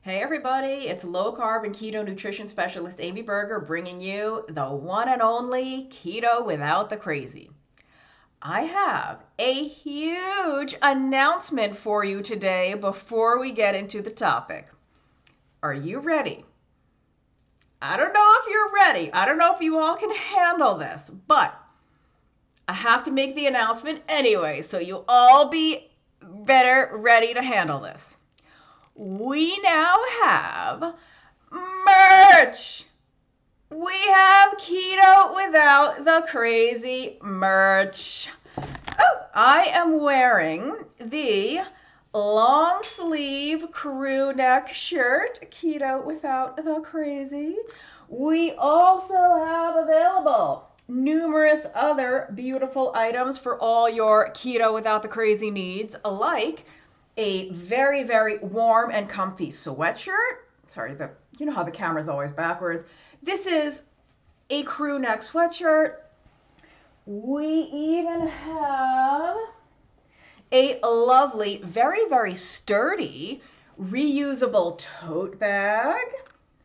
Hey everybody, it's low carb and keto nutrition specialist Amy Berger bringing you the one and only Keto Without the Crazy. I have a huge announcement for you today before we get into the topic. Are you ready? I don't know if you're ready. I don't know if you all can handle this, but I have to make the announcement anyway, so you all be better ready to handle this. We now have merch. We have Keto Without the Crazy merch. Oh, I am wearing the long sleeve crew neck shirt, Keto Without the Crazy. We also have available numerous other beautiful items for all your Keto Without the Crazy needs, like a very, very warm and comfy sweatshirt. Sorry, you know how the camera's always backwards. This is a crew neck sweatshirt. We even have a lovely, very, very sturdy, reusable tote bag.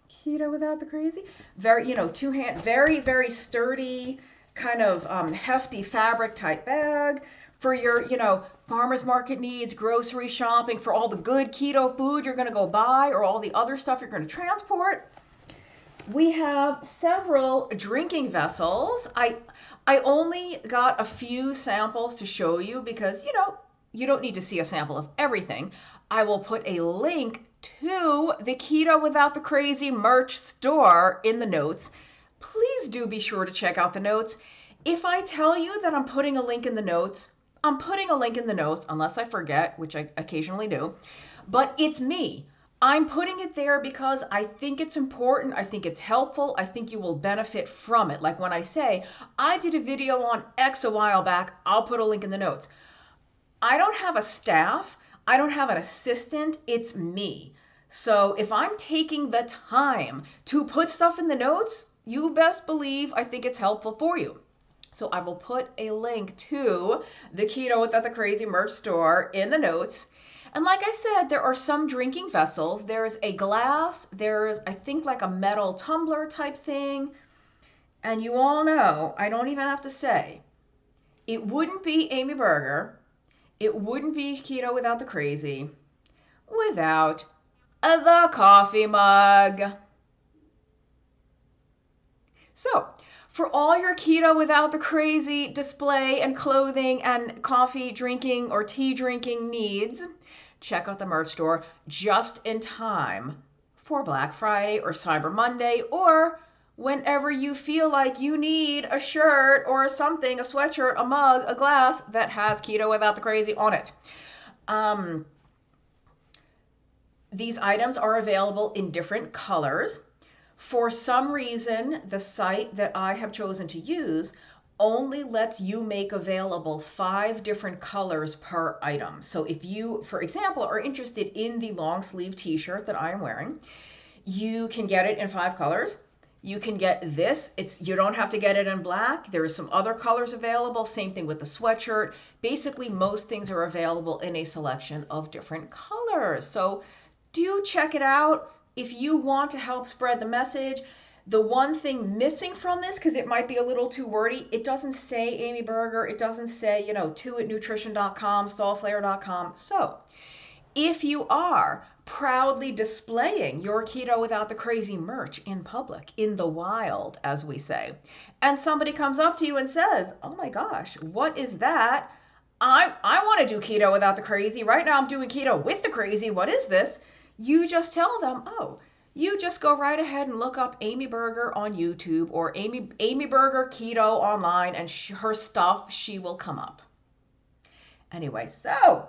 Keto Without the Crazy. Very, two-hand, very, very sturdy, kind of hefty fabric type bag for your, farmer's market needs, grocery shopping, for all the good keto food you're going to go buy or all the other stuff you're going to transport. We have several drinking vessels. I only got a few samples to show you because, you don't need to see a sample of everything. I will put a link to the Keto Without the Crazy merch store in the notes. Please do be sure to check out the notes. If I tell you that I'm putting a link in the notes, I'm putting a link in the notes, unless I forget, which I occasionally do. But it's me. I'm putting it there because I think it's important. I think it's helpful. I think you will benefit from it. Like when I say, I did a video on X a while back, I'll put a link in the notes. I don't have a staff. I don't have an assistant. It's me. So if I'm taking the time to put stuff in the notes, you best believe I think it's helpful for you. So I will put a link to the Keto Without the Crazy merch store in the notes. And like I said, there are some drinking vessels. There's a glass. There's, I think, like a metal tumbler type thing. And you all know, I don't even have to say, it wouldn't be Amy Berger. It wouldn't be Keto Without the Crazy without the coffee mug. So, for all your Keto Without the Crazy display and clothing and coffee drinking or tea drinking needs, check out the merch store just in time for Black Friday or Cyber Monday, or whenever you feel like you need a shirt or something, a sweatshirt, a mug, a glass that has Keto Without the Crazy on it. These items are available in different colors. For some reason, the site that I have chosen to use only lets you make available 5 different colors per item. So if you, for example, are interested in the long sleeve t-shirt that I am wearing, you can get it in 5 colors. You can get this. You don't have to get it in black. There are some other colors available. Same thing with the sweatshirt. Basically, most things are available in a selection of different colors. So do check it out. If you want to help spread the message, the one thing missing from this, because it might be a little too wordy, it doesn't say Amy Berger. It doesn't say, 2atnutrition.com, stallslayer.com. So if you are proudly displaying your Keto Without the Crazy merch in public, in the wild, as we say, and somebody comes up to you and says, oh my gosh, what is that? I want to do Keto Without the Crazy. Right now I'm doing Keto with the Crazy. What is this? You just tell them, you just go right ahead and look up Amy Berger on YouTube or Amy Berger Keto online, and her stuff, she will come up. Anyway, so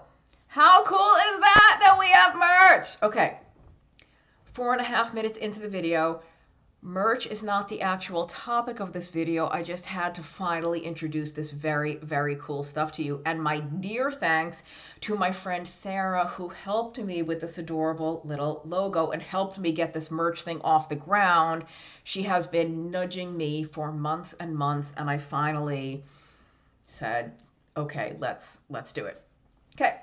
how cool is that we have merch? Okay, 4.5 minutes into the video. Merch is not the actual topic of this video. I just had to finally introduce this very, very cool stuff to you. And my dear thanks to my friend Sarah, who helped me with this adorable little logo and helped me get this merch thing off the ground. She has been nudging me for months and months, and I finally said, okay, let's do it. Okay,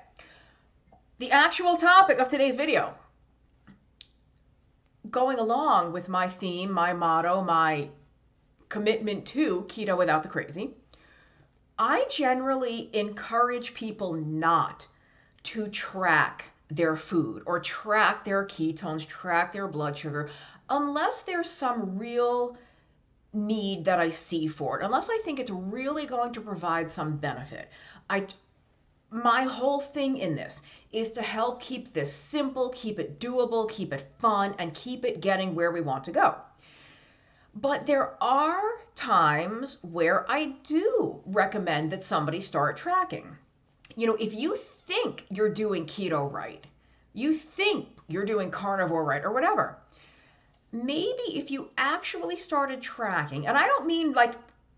the actual topic of today's video. going along with my theme, my motto, my commitment to keto without the crazy, I generally encourage people not to track their food or track their ketones, track their blood sugar, unless there's some real need that I see for it, unless I think it's really going to provide some benefit. My whole thing in this is to help keep this simple, keep it doable, keep it fun, and keep it getting where we want to go. But there are times where I do recommend that somebody start tracking. If you think you're doing keto right, you think you're doing carnivore right, or whatever, maybe if you actually started tracking, and I don't mean like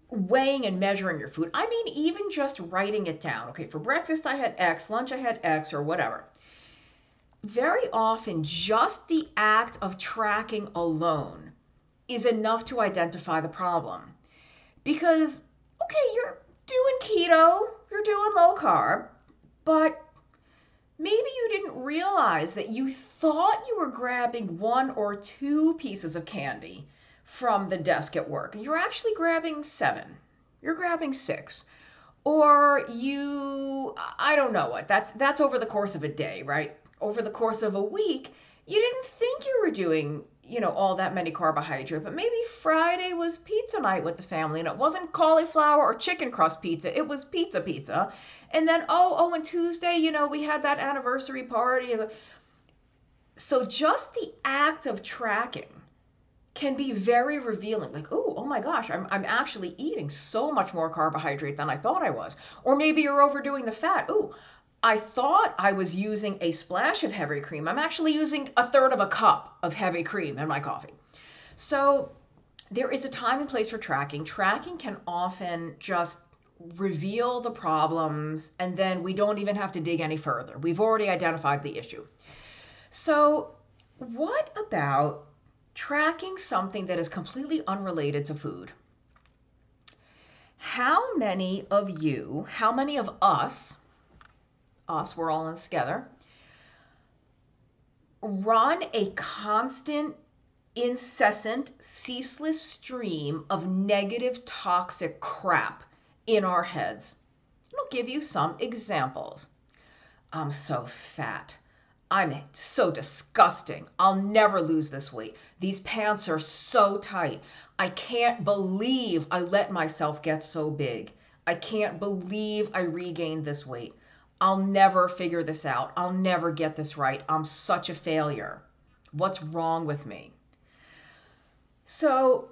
weighing and measuring your food, I mean even just writing it down. Okay, for breakfast I had X, lunch I had X, or whatever. Very often, just the act of tracking alone is enough to identify the problem. Because, okay, you're doing keto, you're doing low carb, but maybe you didn't realize that you thought you were grabbing 1 or 2 pieces of candy from the desk at work. You're actually grabbing 7. You're grabbing 6. Or I don't know what, that's over the course of a day, right? Over the course of a week, you didn't think you were doing all that many carbohydrate, but maybe Friday was pizza night with the family, and it wasn't cauliflower or chicken crust pizza, it was pizza. And then, and Tuesday, we had that anniversary party. So just the act of tracking can be very revealing. Like, oh my gosh, I'm actually eating so much more carbohydrate than I thought I was. Or maybe you're overdoing the fat. I thought I was using a splash of heavy cream. I'm actually using 1/3 of a cup of heavy cream in my coffee. So there is a time and place for tracking. Tracking can often just reveal the problems, and then we don't even have to dig any further. We've already identified the issue. So what about tracking something that is completely unrelated to food? How many of us, we're all in this together, run a constant, incessant, ceaseless stream of negative, toxic crap in our heads? I'll give you some examples. I'm so fat. I'm so disgusting. I'll never lose this weight. These pants are so tight. I can't believe I let myself get so big. I can't believe I regained this weight. I'll never figure this out. I'll never get this right. I'm such a failure. What's wrong with me? So,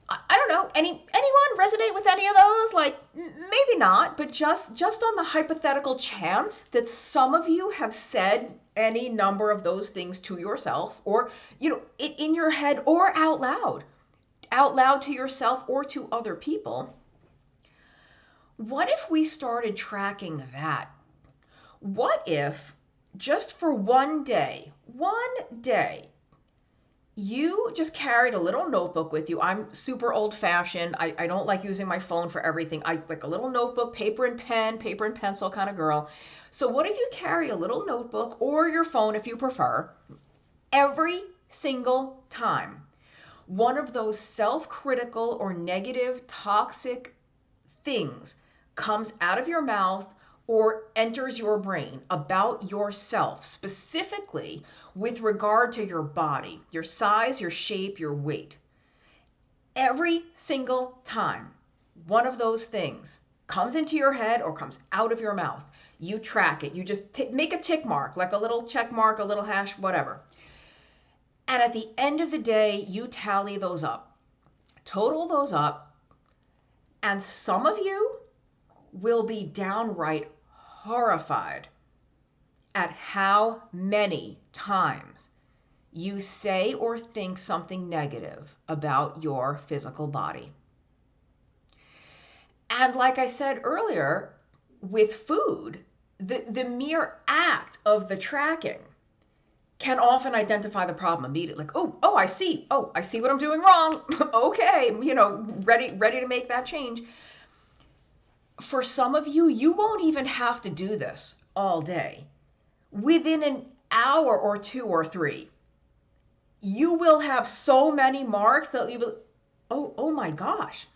I don't know. Anyone resonate with any of those? Like, maybe not, but just on the hypothetical chance that some of you have said any number of those things to yourself, or, in your head, or out loud to yourself or to other people. What if we started tracking that? What if just for one day, you just carried a little notebook with you? I'm super old fashioned. I don't like using my phone for everything. I like a little notebook, paper and pencil kind of girl. So what if you carry a little notebook, or your phone if you prefer, every single time one of those self-critical or negative, toxic things comes out of your mouth or enters your brain about yourself, specifically with regard to your body, your size, your shape, your weight. Every single time one of those things comes into your head or comes out of your mouth, you track it. You just make a tick mark, like a little check mark, a little hash, whatever. And at the end of the day, you tally those up, total those up, and some of you will be downright horrified at how many times you say or think something negative about your physical body. And like I said earlier, with food, the mere act of the tracking can often identify the problem immediately. Like, I see what I'm doing wrong. Okay, ready to make that change. For some of you, you won't even have to do this all day. Within an hour or 2 or 3, You will have so many marks that you will, oh my gosh.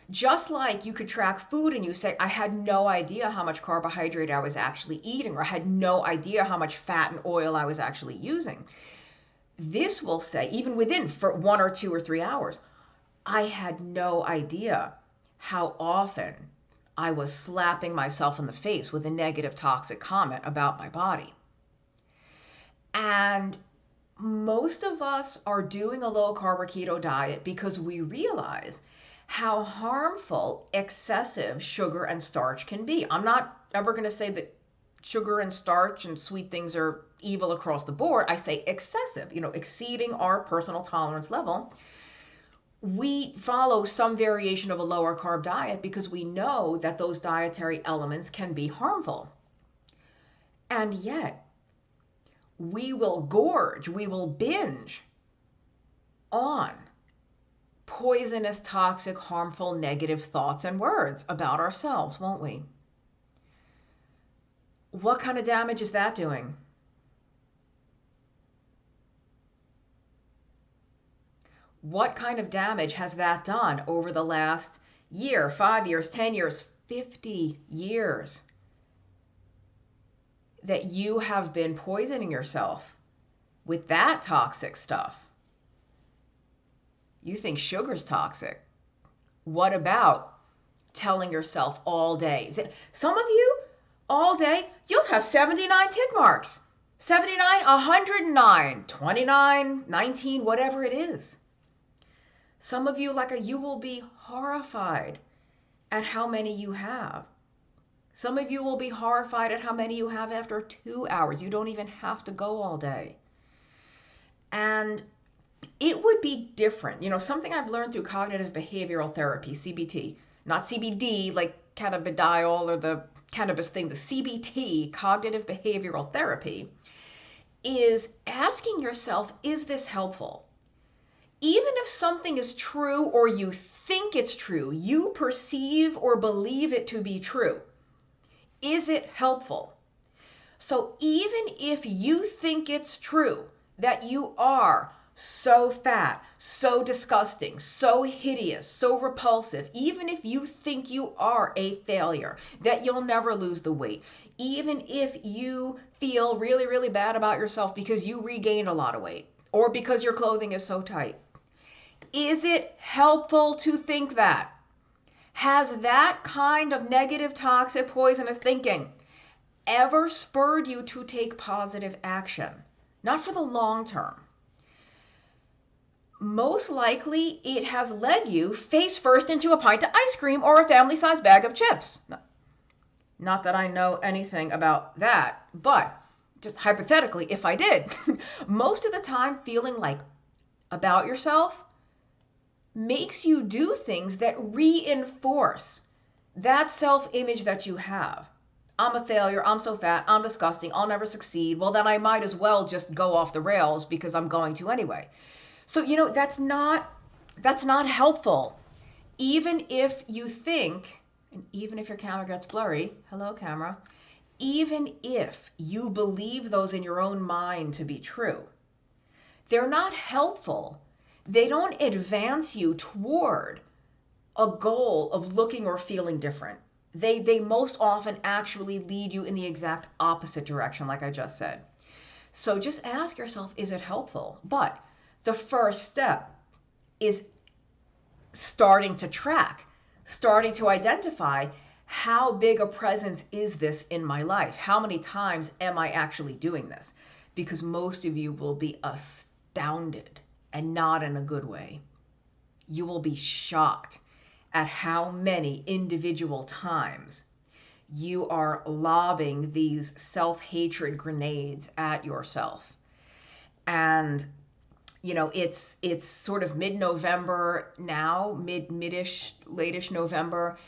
Just like you could track food and you say, I had no idea how much carbohydrate I was actually eating, or I had no idea how much fat and oil I was actually using. This will say, even within for 1 or 2 or 3 hours, I had no idea how often I was slapping myself in the face with a negative toxic comment about my body. And most of us are doing a low carb or keto diet because we realize how harmful excessive sugar and starch can be. I'm not ever going to say that sugar and starch and sweet things are evil across the board. I say excessive, exceeding our personal tolerance level. We follow some variation of a lower carb diet because we know that those dietary elements can be harmful. And yet, we will gorge, we will binge on poisonous, toxic, harmful, negative thoughts and words about ourselves, won't we? What kind of damage is that doing? What kind of damage has that done over the last year, 5 years, 10 years, 50 years? That you have been poisoning yourself with that toxic stuff. You think sugar's toxic. What about telling yourself all day? Some of you, all day, you'll have 79 tick marks. 79, 109, 29, 19, whatever it is. Some of you, you will be horrified at how many you have. Some of you will be horrified at how many you have after 2 hours. You don't even have to go all day. And it would be different. Something I've learned through cognitive behavioral therapy, CBT, not CBD like cannabidiol or the cannabis thing, the CBT, cognitive behavioral therapy, is asking yourself, is this helpful? Even if something is true or you think it's true, you perceive or believe it to be true, is it helpful? So even if you think it's true that you are so fat, so disgusting, so hideous, so repulsive, even if you think you are a failure, that you'll never lose the weight, even if you feel really, really bad about yourself because you regained a lot of weight or because your clothing is so tight, is it helpful to think that? Has that kind of negative, toxic, poisonous thinking ever spurred you to take positive action? Not for the long term. Most likely, it has led you face first into a pint of ice cream or a family-sized bag of chips. Not that I know anything about that, but just hypothetically, if I did, most of the time feeling like about yourself makes you do things that reinforce that self-image that you have. I'm a failure, I'm so fat, I'm disgusting, I'll never succeed. Well, then I might as well just go off the rails because I'm going to anyway. So, that's not helpful. Even if you think, and even if your camera gets blurry, hello camera, even if you believe those in your own mind to be true, they're not helpful. They don't advance you toward a goal of looking or feeling different. They most often actually lead you in the exact opposite direction, like I just said. So just ask yourself, is it helpful? But the first step is starting to track, starting to identify how big a presence is this in my life? How many times am I actually doing this? Because most of you will be astounded, and not in a good way. You will be shocked at how many individual times you are lobbing these self-hatred grenades at yourself. And it's sort of mid-November now, mid-ish, late-ish November.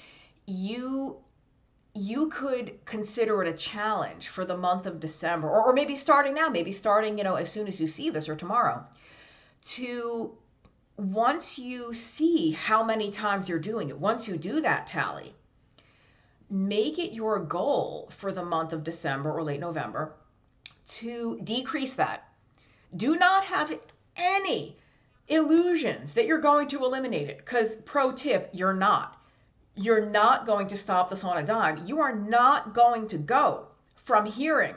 You could consider it a challenge for the month of December, or maybe starting now, maybe starting, as soon as you see this or tomorrow, to, once you see how many times you're doing it, once you do that tally, make it your goal for the month of December or late November to decrease that. Do not have any illusions that you're going to eliminate it. Because pro tip, you're not. You're not going to stop this on a dime. You are not going to go from hearing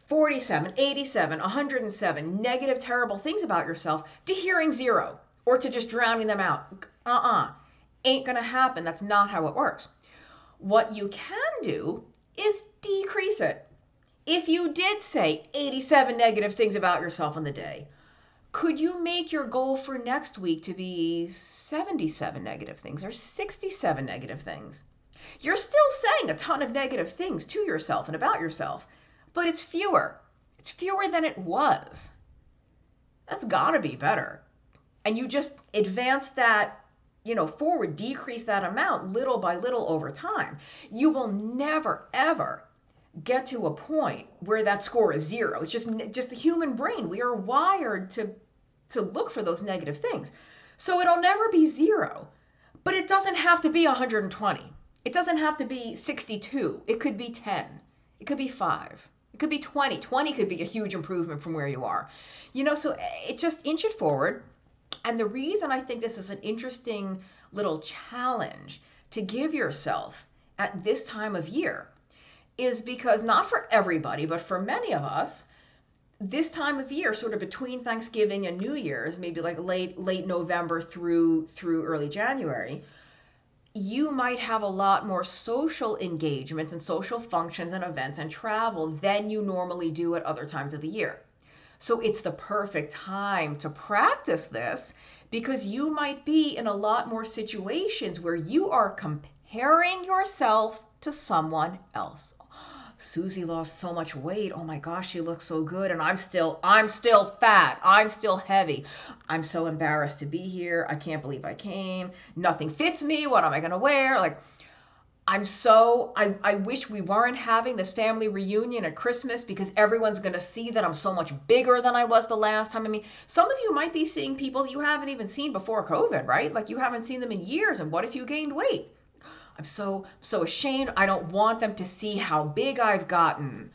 47, 87, 107 negative, terrible things about yourself to hearing 0 or to just drowning them out. Ain't gonna happen. That's not how it works. What you can do is decrease it. If you did say 87 negative things about yourself in the day, could you make your goal for next week to be 77 negative things or 67 negative things? You're still saying a ton of negative things to yourself and about yourself, but it's fewer. It's fewer than it was. That's gotta be better. And you just advance that, forward, decrease that amount little by little over time. You will never, ever get to a point where that score is 0. It's just the human brain. We are wired to look for those negative things. So it'll never be 0, but it doesn't have to be 120. It doesn't have to be 62. It could be 10. It could be 5. It could be 20. 20 could be a huge improvement from where you are. So it just inch it forward. And the reason I think this is an interesting little challenge to give yourself at this time of year is because, not for everybody, but for many of us, this time of year, sort of between Thanksgiving and New Year's, maybe like late November through early January, you might have a lot more social engagements and social functions and events and travel than you normally do at other times of the year. So it's the perfect time to practice this, because you might be in a lot more situations where you are comparing yourself to someone else. Susie lost so much weight. Oh my gosh, she looks so good. And I'm still fat. I'm still heavy. I'm so embarrassed to be here. I can't believe I came. Nothing fits me. What am I going to wear? I wish we weren't having this family reunion at Christmas, because everyone's going to see that I'm so much bigger than I was the last time. I mean, some of you might be seeing people you haven't even seen before COVID, right? Like, you haven't seen them in years. And what if you gained weight? I'm so ashamed. I don't want them to see how big I've gotten,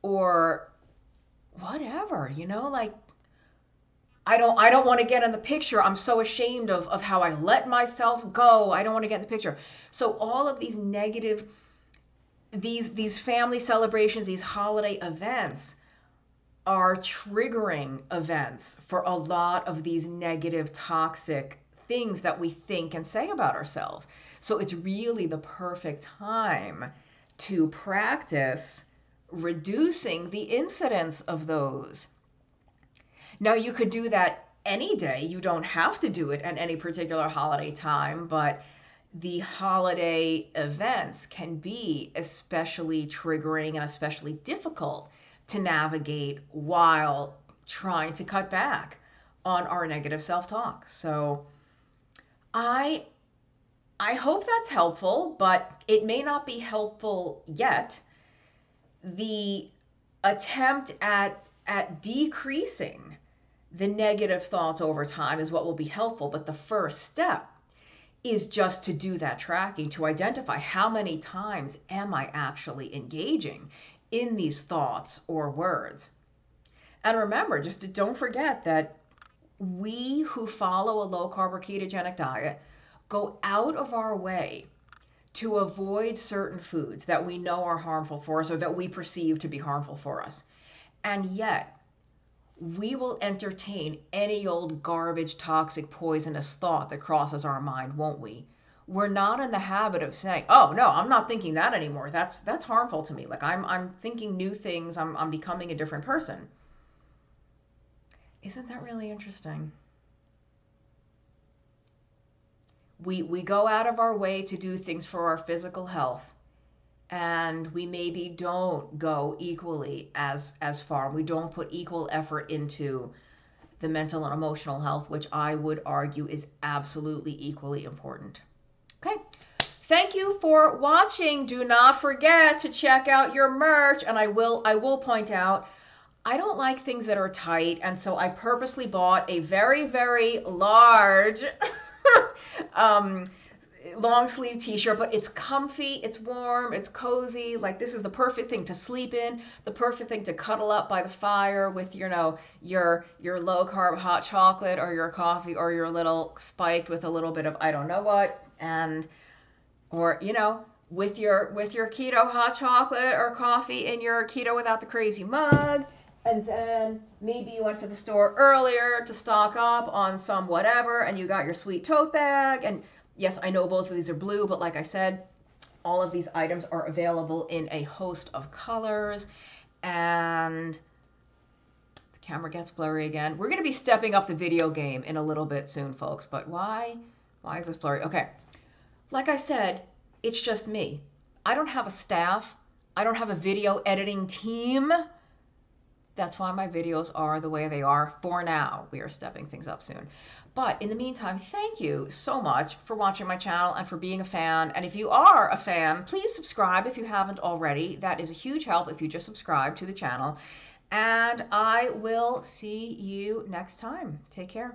or whatever, I don't want to get in the picture. I'm so ashamed of how I let myself go. I don't want to get in the picture. So all of these negative, these family celebrations, these holiday events are triggering events for a lot of these negative, toxic things that we think and say about ourselves. So it's really the perfect time to practice reducing the incidence of those. Now, you could do that any day. You don't have to do it at any particular holiday time, but the holiday events can be especially triggering and especially difficult to navigate while trying to cut back on our negative self-talk. So I hope that's helpful, but it may not be helpful yet. The attempt at decreasing the negative thoughts over time is what will be helpful, but the first step is just to do that tracking, to identify how many times am I actually engaging in these thoughts or words. And remember, don't forget that we who follow a low-carb or ketogenic diet go out of our way to avoid certain foods that we know are harmful for us or that we perceive to be harmful for us. And yet, we will entertain any old garbage, toxic, poisonous thought that crosses our mind, won't we? We're not in the habit of saying, oh, no, I'm not thinking that anymore. That's harmful to me. Like, I'm thinking new things. I'm becoming a different person. Isn't that really interesting? We go out of our way to do things for our physical health, and we maybe don't go equally as far. We don't put equal effort into the mental and emotional health, which I would argue is absolutely equally important. Okay. Thank you for watching. Do not forget to check out your merch. And I will point out, I don't like things that are tight, and so I purposely bought a very, very large long sleeve t-shirt, but it's comfy, it's warm, it's cozy. Like this is the perfect thing to sleep in, the perfect thing to cuddle up by the fire with, you know, your low carb hot chocolate or your coffee or your little spiked with a little bit of I don't know what, and or you know, with your keto hot chocolate or coffee in your keto without the crazy mug. And then maybe you went to the store earlier to stock up on some whatever and you got your sweet tote bag. And yes, I know both of these are blue, but like I said, all of these items are available in a host of colors. And the camera gets blurry again. We're going to be stepping up the video game in a little bit soon, folks. But why? Why is this blurry? Okay. Like I said, it's just me. I don't have a staff. I don't have a video editing team. That's why my videos are the way they are for now. We are stepping things up soon. But in the meantime, thank you so much for watching my channel and for being a fan. And if you are a fan, please subscribe if you haven't already. That is a huge help if you just subscribe to the channel. And I will see you next time. Take care.